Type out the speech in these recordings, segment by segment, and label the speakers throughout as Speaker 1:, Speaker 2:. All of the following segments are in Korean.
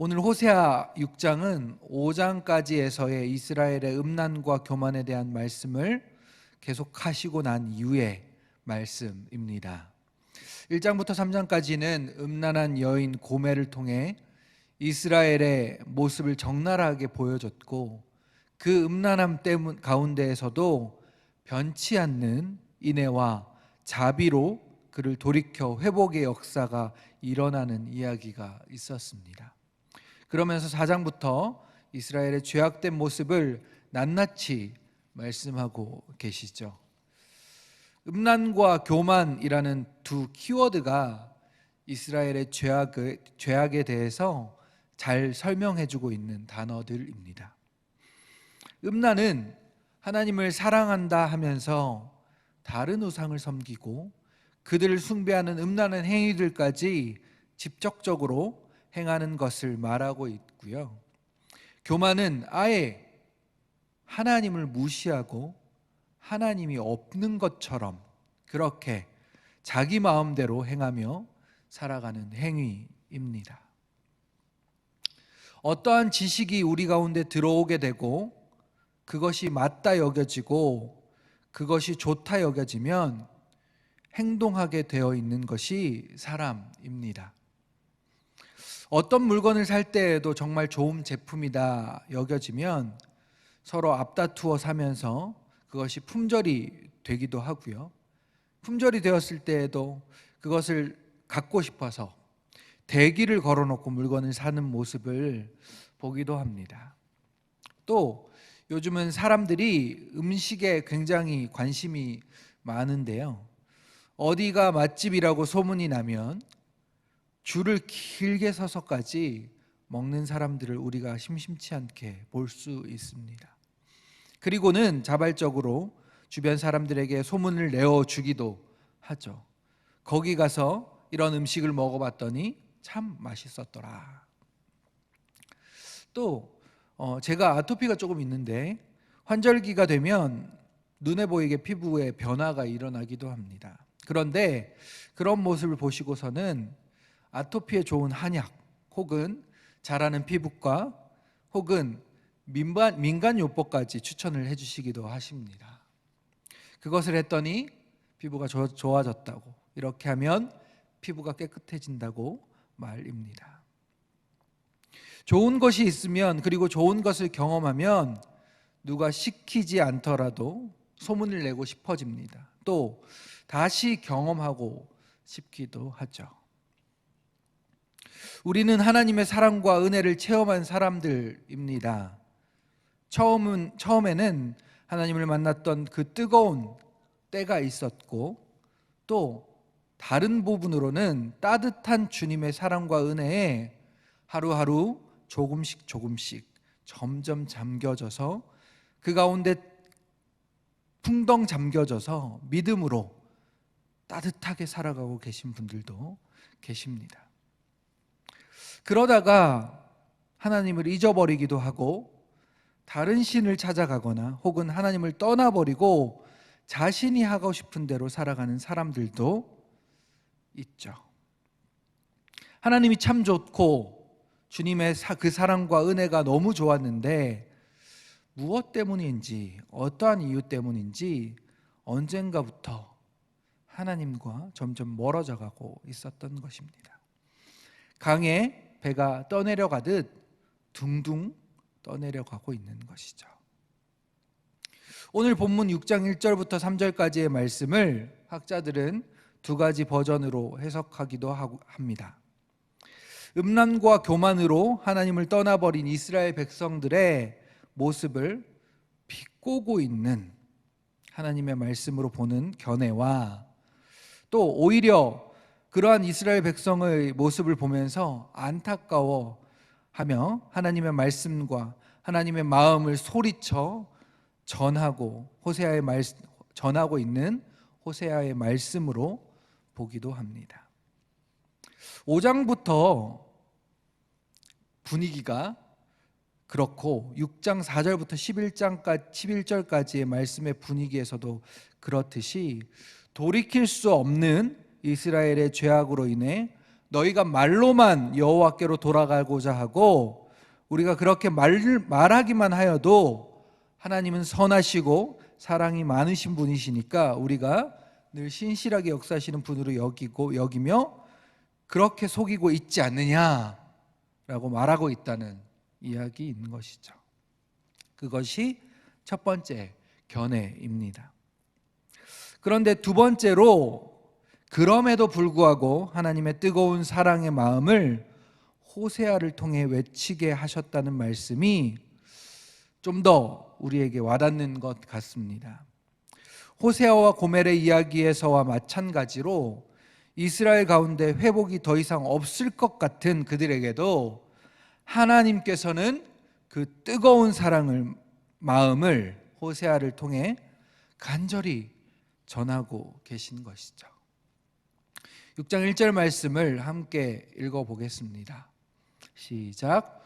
Speaker 1: 오늘 호세아 6장은 5장까지에서의 이스라엘의 음란과 교만에 대한 말씀을 계속하시고 난 이후의 말씀입니다. 1장부터 3장까지는 음란한 여인 고멜을 통해 이스라엘의 모습을 적나라하게 보여줬고, 그 음란함 때문 가운데에서도 변치 않는 인애와 자비로 그를 돌이켜 회복의 역사가 일어나는 이야기가 있었습니다. 그러면서 4장부터 이스라엘의 죄악된 모습을 낱낱이 말씀하고 계시죠. 음란과 교만이라는 두 키워드가 이스라엘의 죄악에 대해서 잘 설명해주고 있는 단어들입니다. 음란은 하나님을 사랑한다 하면서 다른 우상을 섬기고 그들을 숭배하는 음란한 행위들까지 직접적으로 행하는 것을 말하고 있고요. 교만은 아예 하나님을 무시하고 하나님이 없는 것처럼 그렇게 자기 마음대로 행하며 살아가는 행위입니다. 어떠한 지식이 우리 가운데 들어오게 되고 그것이 맞다 여겨지고 그것이 좋다 여겨지면 행동하게 되어 있는 것이 사람입니다. 어떤 물건을 살 때에도 정말 좋은 제품이다 여겨지면 서로 앞다투어 사면서 그것이 품절이 되기도 하고요. 품절이 되었을 때에도 그것을 갖고 싶어서 대기를 걸어놓고 물건을 사는 모습을 보기도 합니다. 또 요즘은 사람들이 음식에 굉장히 관심이 많은데요. 어디가 맛집이라고 소문이 나면 줄을 길게 서서까지 먹는 사람들을 우리가 심심치 않게 볼 수 있습니다. 그리고는 자발적으로 주변 사람들에게 소문을 내어주기도 하죠. 거기 가서 이런 음식을 먹어봤더니 참 맛있었더라. 또 제가 아토피가 조금 있는데 환절기가 되면 눈에 보이게 피부에 변화가 일어나기도 합니다. 그런데 그런 모습을 보시고서는 아토피에 좋은 한약 혹은 자라는 피부과 혹은 민간요법까지 추천을 해주시기도 하십니다. 그것을 했더니 피부가 좋아졌다고, 이렇게 하면 피부가 깨끗해진다고 말입니다. 좋은 것이 있으면, 그리고 좋은 것을 경험하면 누가 시키지 않더라도 소문을 내고 싶어집니다. 또 다시 경험하고 싶기도 하죠. 우리는 하나님의 사랑과 은혜를 체험한 사람들입니다. 처음에는 하나님을 만났던 그 뜨거운 때가 있었고, 또 다른 부분으로는 따뜻한 주님의 사랑과 은혜에 하루하루 조금씩 점점 잠겨져서 그 가운데 풍덩 잠겨져서 믿음으로 따뜻하게 살아가고 계신 분들도 계십니다. 그러다가 하나님을 잊어버리기도 하고 다른 신을 찾아가거나 혹은 하나님을 떠나버리고 자신이 하고 싶은 대로 살아가는 사람들도 있죠. 하나님이 참 좋고 주님의 그 사랑과 은혜가 너무 좋았는데 무엇 때문인지, 어떠한 이유 때문인지 언젠가부터 하나님과 점점 멀어져 가고 있었던 것입니다. 강에 배가 떠내려가듯 둥둥 떠내려가고 있는 것이죠. 오늘 본문 6장 1절부터 3절까지의 말씀을 학자들은 두 가지 버전으로 해석하기도 합니다. 음란과 교만으로 하나님을 떠나버린 이스라엘 백성들의 모습을 비꼬고 있는 하나님의 말씀으로 보는 견해와, 또 오히려 그러한 이스라엘 백성의 모습을 보면서 안타까워하며 하나님의 말씀과 하나님의 마음을 소리쳐 전하고 있는 호세아의 말씀으로 보기도 합니다. 5장부터 분위기가 그렇고 6장 4절부터 11절까지의 말씀의 분위기에서도 그렇듯이 돌이킬 수 없는 이스라엘의 죄악으로 인해 너희가 말로만 여호와께로 돌아가고자 하고 우리가 그렇게 말하기만 하여도 하나님은 선하시고 사랑이 많으신 분이시니까 우리가 늘 신실하게 역사하시는 분으로 여기며 그렇게 속이고 있지 않느냐라고 말하고 있다는 이야기인 것이죠. 그것이 첫 번째 견해입니다. 그런데 두 번째로 그럼에도 불구하고 하나님의 뜨거운 사랑의 마음을 호세아를 통해 외치게 하셨다는 말씀이 좀 더 우리에게 와닿는 것 같습니다. 호세아와 고멜의 이야기에서와 마찬가지로 이스라엘 가운데 회복이 더 이상 없을 것 같은 그들에게도 하나님께서는 그 뜨거운 마음을 호세아를 통해 간절히 전하고 계신 것이죠. 6장 1절 말씀을 함께 읽어보겠습니다. 시작.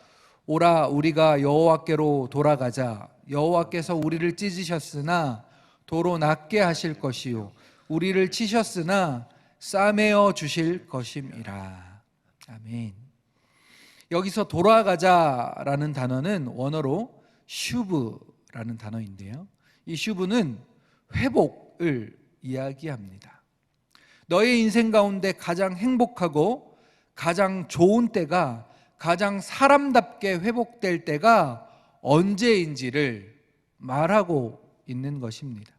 Speaker 1: 오라 우리가 여호와께로 돌아가자. 여호와께서 우리를 찢으셨으나 도로 낫게 하실 것이요 우리를 치셨으나 싸매어 주실 것임이라. 아멘. 여기서 돌아가자라는 단어는 원어로 슈브라는 단어인데요, 이 슈브는 회복을 이야기합니다. 너의 인생 가운데 가장 행복하고 가장 좋은 때가, 가장 사람답게 회복될 때가 언제인지를 말하고 있는 것입니다.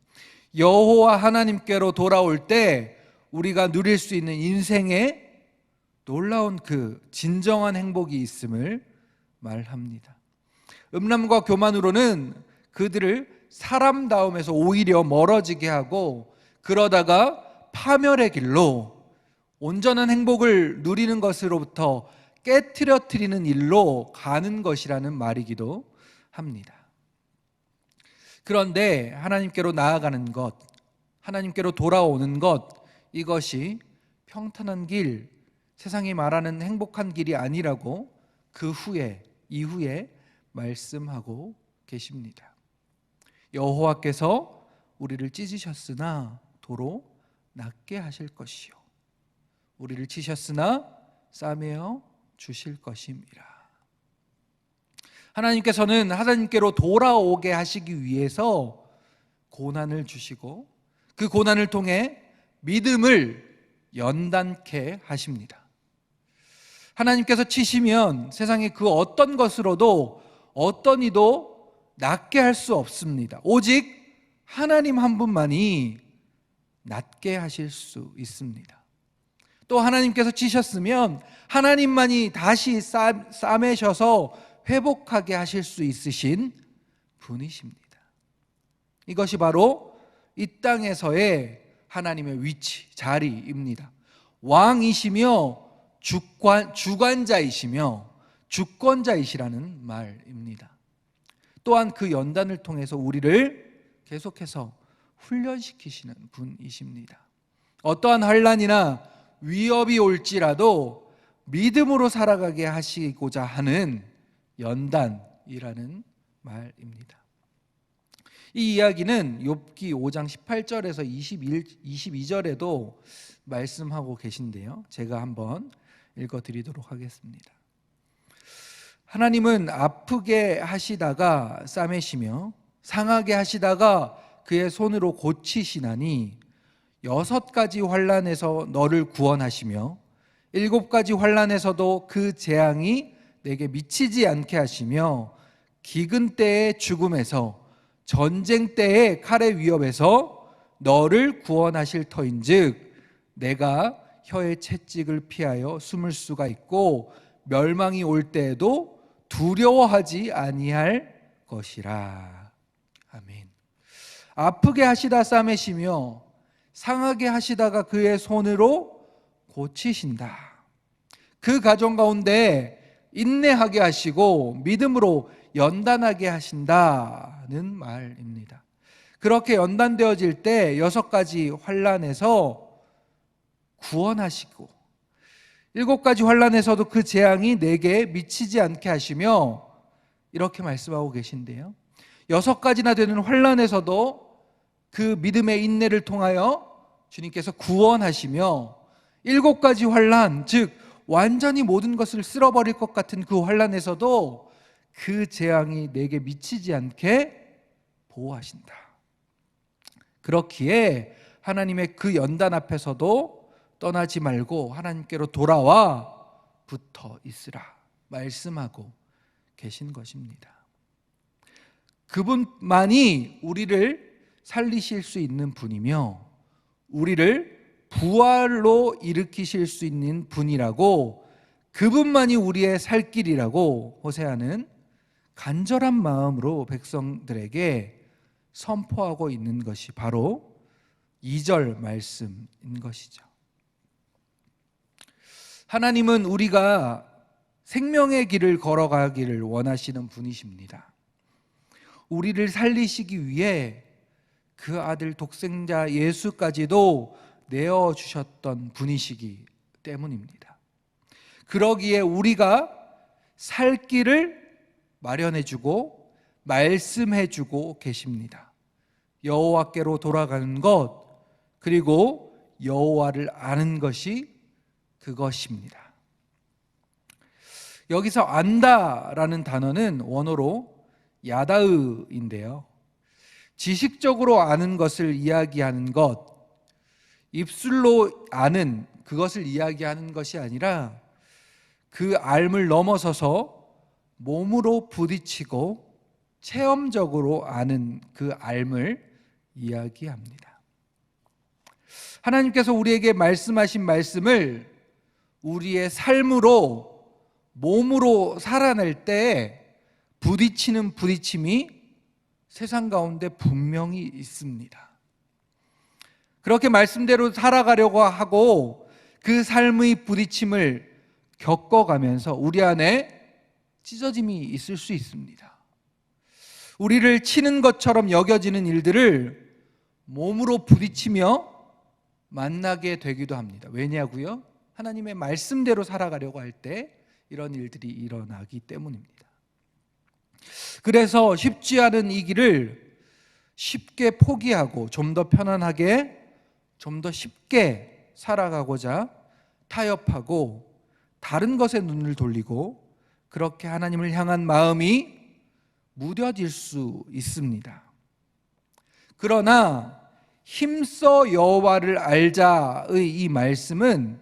Speaker 1: 여호와 하나님께로 돌아올 때 우리가 누릴 수 있는 인생의 놀라운 그 진정한 행복이 있음을 말합니다. 음란과 교만으로는 그들을 사람다움에서 오히려 멀어지게 하고, 그러다가 파멸의 길로 온전한 행복을 누리는 것으로부터 깨트려뜨리는 일로 가는 것이라는 말이기도 합니다. 그런데 하나님께로 나아가는 것, 하나님께로 돌아오는 것, 이것이 평탄한 길, 세상이 말하는 행복한 길이 아니라고 이후에 말씀하고 계십니다. 여호와께서 우리를 찢으셨으나 도로 낫게 하실 것이요 우리를 치셨으나 싸매어 주실 것임이라. 하나님께서는 하나님께로 돌아오게 하시기 위해서 고난을 주시고 그 고난을 통해 믿음을 연단케 하십니다. 하나님께서 치시면 세상의 그 어떤 것으로도 어떤 이도 낫게 할 수 없습니다. 오직 하나님 한 분만이 낫게 하실 수 있습니다. 또 하나님께서 치셨으면 하나님만이 다시 싸매셔서 회복하게 하실 수 있으신 분이십니다. 이것이 바로 이 땅에서의 하나님의 위치, 자리입니다. 왕이시며 주관자이시며 주권자이시라는 말입니다. 또한 그 연단을 통해서 우리를 계속해서 훈련시키시는 분이십니다. 어떠한 환난이나 위협이 올지라도 믿음으로 살아가게 하시고자 하는 연단이라는 말입니다. 이 이야기는 욥기 5장 18절에서 22절에도 말씀하고 계신데요, 제가 한번 읽어드리도록 하겠습니다. 하나님은 아프게 하시다가 싸매시며 상하게 하시다가 그의 손으로 고치시나니 6가지 환난에서 너를 구원하시며 7가지 환난에서도 그 재앙이 내게 미치지 않게 하시며 기근 때의 죽음에서 전쟁 때의 칼의 위협에서 너를 구원하실 터인즉 내가 혀의 채찍을 피하여 숨을 수가 있고 멸망이 올 때에도 두려워하지 아니할 것이라. 아멘. 아프게 하시다 싸매시며 상하게 하시다가 그의 손으로 고치신다. 그 가정 가운데 인내하게 하시고 믿음으로 연단하게 하신다는 말입니다. 그렇게 연단되어질 때 6가지 환난에서 구원하시고 7가지 환난에서도 그 재앙이 내게 미치지 않게 하시며, 이렇게 말씀하고 계신데요, 6가지나 되는 환난에서도 그 믿음의 인내를 통하여 주님께서 구원하시며 7가지 환난, 즉 완전히 모든 것을 쓸어버릴 것 같은 그 환난에서도 그 재앙이 내게 미치지 않게 보호하신다. 그렇기에 하나님의 그 연단 앞에서도 떠나지 말고 하나님께로 돌아와 붙어 있으라 말씀하고 계신 것입니다. 그분만이 우리를 살리실 수 있는 분이며 우리를 부활로 일으키실 수 있는 분이라고, 그분만이 우리의 살 길이라고 호세아는 간절한 마음으로 백성들에게 선포하고 있는 것이 바로 2절 말씀인 것이죠. 하나님은 우리가 생명의 길을 걸어가기를 원하시는 분이십니다. 우리를 살리시기 위해 그 아들 독생자 예수까지도 내어주셨던 분이시기 때문입니다. 그러기에 우리가 살 길을 마련해주고 말씀해주고 계십니다. 여호와께로 돌아가는 것, 그리고 여호와를 아는 것이 그것입니다. 여기서 안다라는 단어는 원어로 야다으인데요, 지식적으로 아는 것을 이야기하는 것, 입술로 아는 그것을 이야기하는 것이 아니라 그 알을 넘어서서 몸으로 부딪히고 체험적으로 아는 그 알을 이야기합니다. 하나님께서 우리에게 말씀하신 말씀을 우리의 삶으로, 몸으로 살아낼 때 부딪히는 부딪힘이 세상 가운데 분명히 있습니다. 그렇게 말씀대로 살아가려고 하고 그 삶의 부딪힘을 겪어가면서 우리 안에 찢어짐이 있을 수 있습니다. 우리를 치는 것처럼 여겨지는 일들을 몸으로 부딪히며 만나게 되기도 합니다. 왜냐고요? 하나님의 말씀대로 살아가려고 할 때 이런 일들이 일어나기 때문입니다. 그래서 쉽지 않은 이 길을 쉽게 포기하고 좀 더 편안하게, 좀 더 쉽게 살아가고자 타협하고 다른 것에 눈을 돌리고 그렇게 하나님을 향한 마음이 무뎌질 수 있습니다. 그러나 힘써 여호와를 알자의 이 말씀은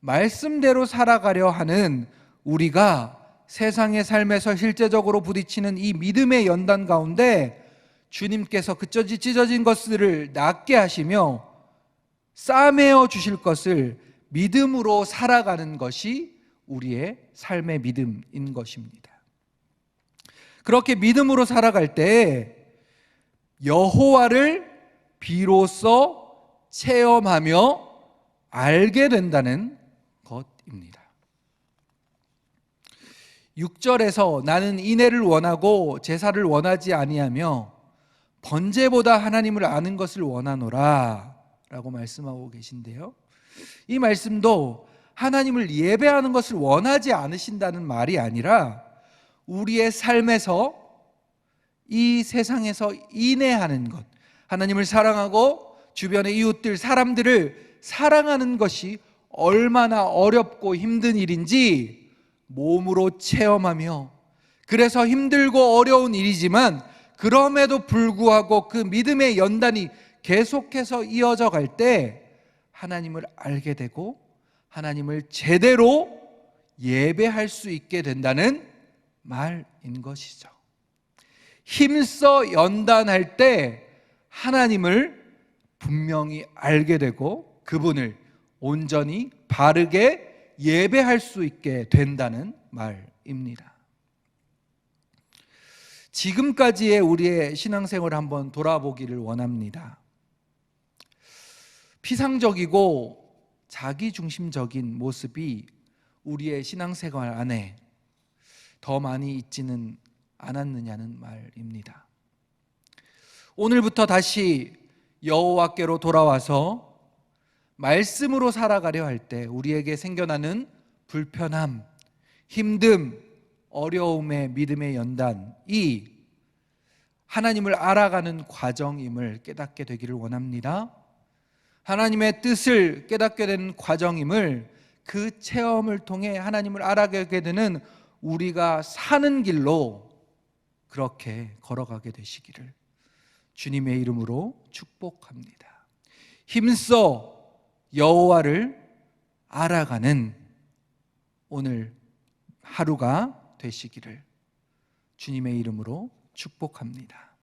Speaker 1: 말씀대로 살아가려 하는 우리가 세상의 삶에서 실제적으로 부딪히는 이 믿음의 연단 가운데 주님께서 그 찢어진 것들을 낫게 하시며 싸매어 주실 것을 믿음으로 살아가는 것이 우리의 삶의 믿음인 것입니다. 그렇게 믿음으로 살아갈 때 여호와를 비로소 체험하며 알게 된다는 것입니다. 6절에서 나는 인애를 원하고 제사를 원하지 아니하며 번제보다 하나님을 아는 것을 원하노라 라고 말씀하고 계신데요, 이 말씀도 하나님을 예배하는 것을 원하지 않으신다는 말이 아니라 우리의 삶에서 이 세상에서 인애하는 것, 하나님을 사랑하고 주변의 이웃들, 사람들을 사랑하는 것이 얼마나 어렵고 힘든 일인지 몸으로 체험하며, 그래서 힘들고 어려운 일이지만 그럼에도 불구하고 그 믿음의 연단이 계속해서 이어져 갈 때 하나님을 알게 되고 하나님을 제대로 예배할 수 있게 된다는 말인 것이죠. 힘써 연단할 때 하나님을 분명히 알게 되고 그분을 온전히 바르게 예배할 수 있게 된다는 말입니다. 지금까지의 우리의 신앙생활을 한번 돌아보기를 원합니다. 피상적이고 자기중심적인 모습이 우리의 신앙생활 안에 더 많이 있지는 않았느냐는 말입니다. 오늘부터 다시 여호와께로 돌아와서 말씀으로 살아가려 할 때 우리에게 생겨나는 불편함, 힘듦, 어려움의 믿음의 연단이 하나님을 알아가는 과정임을 깨닫게 되기를 원합니다. 하나님의 뜻을 깨닫게 되는 과정임을 그 체험을 통해 하나님을 알아가게 되는 우리가 사는 길로 그렇게 걸어가게 되시기를 주님의 이름으로 축복합니다. 힘써 여호와를 알아가는 오늘 하루가 되시기를 주님의 이름으로 축복합니다.